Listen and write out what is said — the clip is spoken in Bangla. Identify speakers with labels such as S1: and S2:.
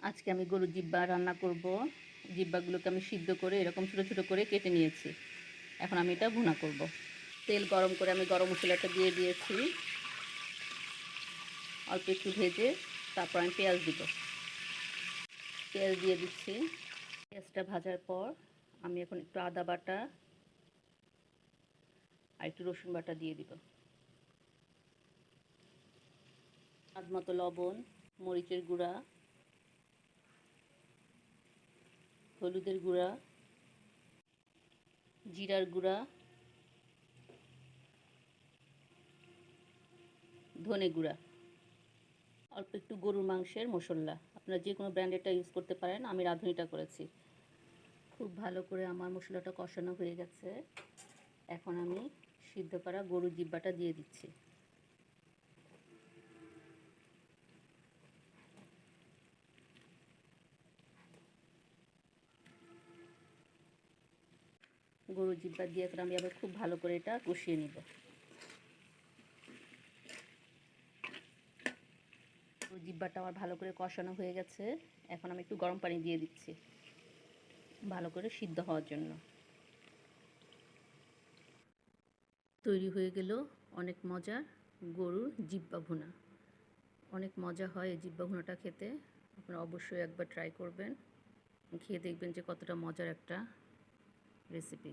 S1: আজকে আমি গরুর জিব্বা রান্না করব। জিব্বাগুলোকে আমি সিদ্ধ করে এরকম ছোটো ছোটো করে কেটে নিয়েছি। এখন আমি এটা ভুনা করব। তেল গরম করে আমি গরম মশলাটা দিয়ে দিয়েছি। অল্প একটু ভেজে তারপর আমি পেঁয়াজ দিব। পেঁয়াজ দিয়ে দিচ্ছি। পেঁয়াজটা ভাজার পর আমি এখন একটু আদা বাটা আর একটু রসুন বাটা দিয়ে দিব। স্বাদ মতো লবণ, মরিচের গুঁড়া, হলুদের গুঁড়া, জিরার গুঁড়া, ধনে গুঁড়া, অল্প একটু গরুর মাংসের মশলা। আপনারা যে কোনো ব্র্যান্ডেরটা ইউজ করতে পারেন, আমি রাঁধুনিটা করেছি। খুব ভালো করে আমার মশলাটা কষানো হয়ে গেছে। এখন আমি সিদ্ধ করা গরুর জিব্বাটা দিয়ে দিচ্ছি। গরুর জিব্বা দিয়ে এখন আমি আবার খুব ভালো করে এটা কষিয়ে নিব। গরুর জিব্বাটা আমার ভালো করে কষানো হয়ে গেছে। এখন আমি একটু গরম পানি দিয়ে দিচ্ছি ভালো করে সিদ্ধ হওয়ার জন্য। তৈরি হয়ে গেল অনেক মজার গরুর জিব্বা ভুনা। অনেক মজা হয় এই জিব্বা ভুনাটা খেতে। আপনারা অবশ্যই একবার ট্রাই করবেন, খেয়ে দেখবেন যে কতটা মজার একটা রেসিপি।